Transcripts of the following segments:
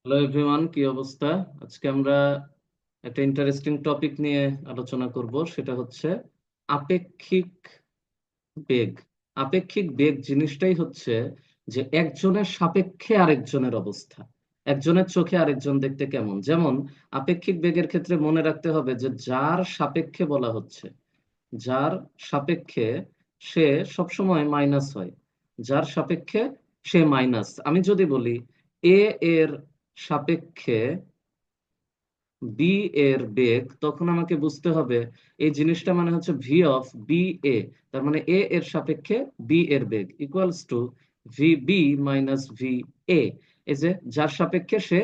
Hello everyone, কি অবস্থা? আজকে আমরা একটা ইন্টারেস্টিং টপিক নিয়ে আলোচনা করব, সেটা হচ্ছে আপেক্ষিক বেগ। আপেক্ষিক বেগ জিনিসটাই হচ্ছে যে একজনের সাপেক্ষে আরেকজনের অবস্থা, একজনের চোখে আরেকজন দেখতে কেমন। যেমন আপেক্ষিক বেগের ক্ষেত্রে মনে রাখতে হবে যে যার সাপেক্ষে বলা হচ্ছে, যার সাপেক্ষে সে সবসময় মাইনাস হয়। যার সাপেক্ষে সে মাইনাস। আমি যদি বলি এ এর সাপেক্ষে বি এর বেগ, তখন আমাকে বুঝতে হবে এই জিনিসটা মানে হচ্ছে ভি অফ বি এ। তার মানে এ এর সাপেক্ষে বি এর বেগ equals to V B minus V A. এই যে যার সাপেক্ষে সে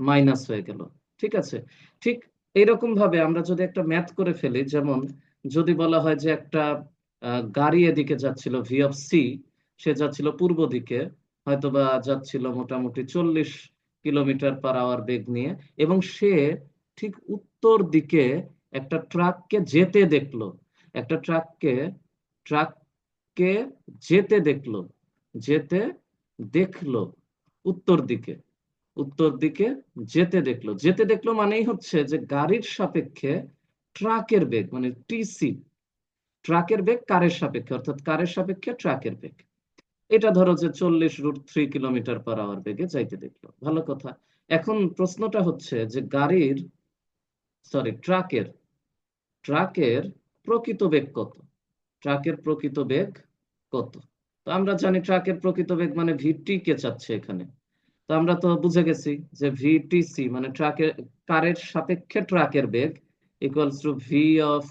মাইনাস হয়ে গেল। ঠিক আছে। ঠিক এইরকম ভাবে আমরা যদি একটা ম্যাথ করে ফেলি, যেমন যদি বলা হয় যে একটা গাড়ি এদিকে যাচ্ছিল ভি অফ সি, সে যাচ্ছিল পূর্ব দিকে, হয়তোবা যাচ্ছিল মোটামুটি 40 কিলোমিটার পার আওয়ার বেগ নিয়ে, এবং সে ঠিক উত্তর দিকে একটা ট্রাককে যেতে দেখলো। একটা ট্রাককে যেতে দেখলো, যেতে দেখলো উত্তর দিকে, উত্তর দিকে যেতে দেখলো। যেতে দেখলো মানেই হচ্ছে যে গাড়ির সাপেক্ষে ট্রাকের বেগ মানে টিসি, ট্রাকের বেগ কারের সাপেক্ষে, অর্থাৎ কারের সাপেক্ষে ট্রাকের বেগ। এটা ধরো যে 40√3 কিলোমিটার পার আওয়ার বেগে যাইতে দেখলো, ভালো কথা। এখন প্রশ্নটা হচ্ছে যে গাড়ির, সরি ট্রাকের, ট্রাকের প্রকৃত বেগ কত? ট্রাকের প্রকৃত বেগ কত? তো আমরা জানি ট্রাকের প্রকৃত বেগ মানে ভিটি কে চাচ্ছে এখানে। তো আমরা তো বুঝে গেছি যে ভিটিসি মানে ট্রাকের, কারের সাপেক্ষে ট্রাকের বেগ equals to V of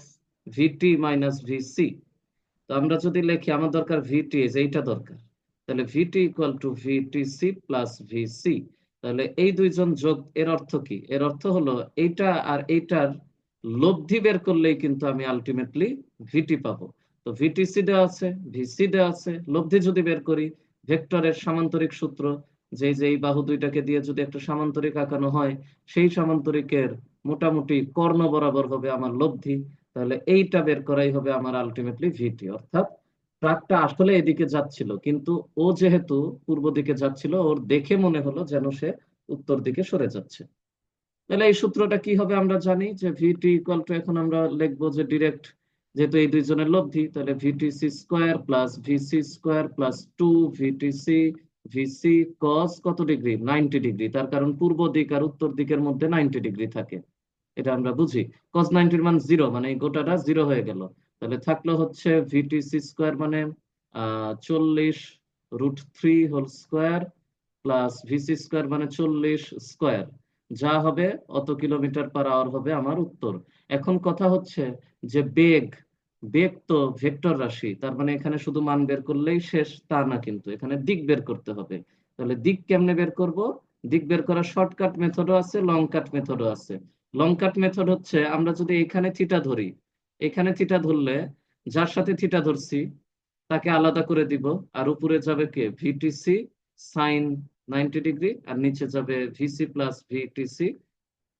VT minus VC. তো আমরা যদি লিখি, আমার দরকার ভিটি, এইটা দরকার, তাহলে VT equal to VTC plus VC. তাহলে এই দুইজন যোগ, এর অর্থ কি? এর অর্থ হলো এইটা আর এইটার লব্ধি বের করলেই কিন্তু আমি আলটিমেটলি ভিটি পাবো। তো ভিটিসি দেওয়া আছে, ভিসি দেওয়া আছে, লব্ধি যদি বের করি, ভেক্টরের সামান্তরিক সূত্র, যে যে এই বাহু দুইটাকে দিয়ে যদি একটা সামান্তরিক আঁকানো হয়, সেই সামান্তরিকের মোটামুটি কর্ণ বরাবর হবে আমার লব্ধি। তাহলে এইটা বের করাই হবে আমার আলটিমেটলি ভিটি। অর্থাৎ ট্রাকটা আসলে এদিকে যাচ্ছিল, কিন্তু ও যেহেতু পূর্ব দিকে যাচ্ছিল, ওর দেখে মনে হলো যেন সে উত্তর দিকে সরে যাচ্ছে। তাহলে এই সূত্রটা কি হবে আমরা জানি, যে ভিটি ইকুয়াল টু, এখন আমরা লিখবো যে ডিরেক্ট, যেহেতু এই দুইজনের লব্ধি, তাহলে VTC square plus VC square plus 2 VTC VC cos কত ডিগ্রি, 90 ডিগ্রি। তার কারণ পূর্ব দিক আর উত্তর দিকের মধ্যে 90 ডিগ্রি থাকে, এটা আমরা বুঝি। কস 90-র মান জিরো, মানে এই গোটাটা জিরো হয়ে গেল। তাহলে থাকলো হচ্ছে ভিটিসি স্কোয়ার মানে 40√3 whole square plus VC square মানে 40 স্কোয়ার, যা হবে অত কিলোমিটার পার আওয়ার হবে আমার উত্তর। এখন কথা হচ্ছে যে বেগ, বেগ তো ভেক্টর রাশি, তার মানে এখানে শুধু মান বের করলেই শেষ তা না, কিন্তু এখানে দিক বের করতে হবে। তাহলে দিক কেমনে বের করব? দিক বের করার শর্টকাট মেথডও আছে, লং কাট মেথডও আছে। লং কাট মেথড হচ্ছে, আমরা যদি এখানে থিটা ধরি, এখানে থিটা ধরলে যার সাথে থিটা ধরছি তাকে আলাদা করে দিব, আর উপরে যাবে কে, ভিটিসি সাইন 90 ডিগ্রি, আর নিচে যাবে ভিসি প্লাস ভিটিসি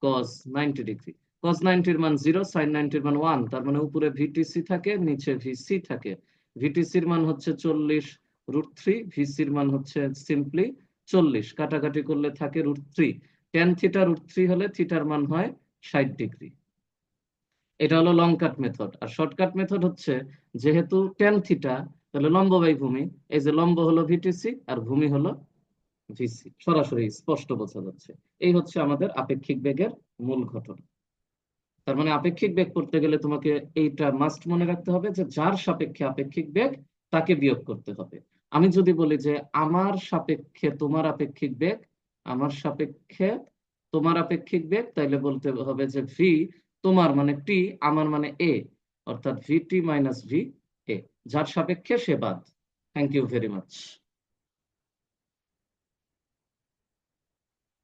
কস 90 ডিগ্রি। কস 90-র মান জিরো, সাইন 90-র মান ওয়ান, তার মানে উপরে ভিটিসি থাকে, নিচে ভিসি থাকে। ভিটিসির মান হচ্ছে 40√3, ভিসির মান হচ্ছে সিম্পলি 40, কাটাকাটি করলে থাকে √3। টেন থিটা √3 হলে থিটার মান হয় 60 ডিগ্রি। এটা হলো লং কাট মেথড। আর শর্টকাট মেথড হচ্ছে, যেহেতু টেন থিটা, তাহলে লম্ব বাই ভূমি, এই যে লম্ব হলো ভিটিসি আর ভূমি হলো ভিসি, সরাসরি স্পষ্ট বোঝা যাচ্ছে। এই হচ্ছে আমাদের আপেক্ষিক বেগের মূল ঘটনা। তার মানে আপেক্ষিক বেগ করতে গেলে তোমাকে এইটা মাস্ট মনে রাখতে হবে যে যার সাপেক্ষে আপেক্ষিক বেগ তাকে বিয়োগ করতে হবে। আমি যদি বলি যে আমার সাপেক্ষে তোমার আপেক্ষিক বেগ, আমার সাপেক্ষে তোমার আপেক্ষিক বেগ, তাইলে বলতে হবে যে ভি তোমার মানে টি, আমার মানে এ, অর্থাৎ V T minus V A. যার সাপেক্ষে সে বাদ। Thank you very much.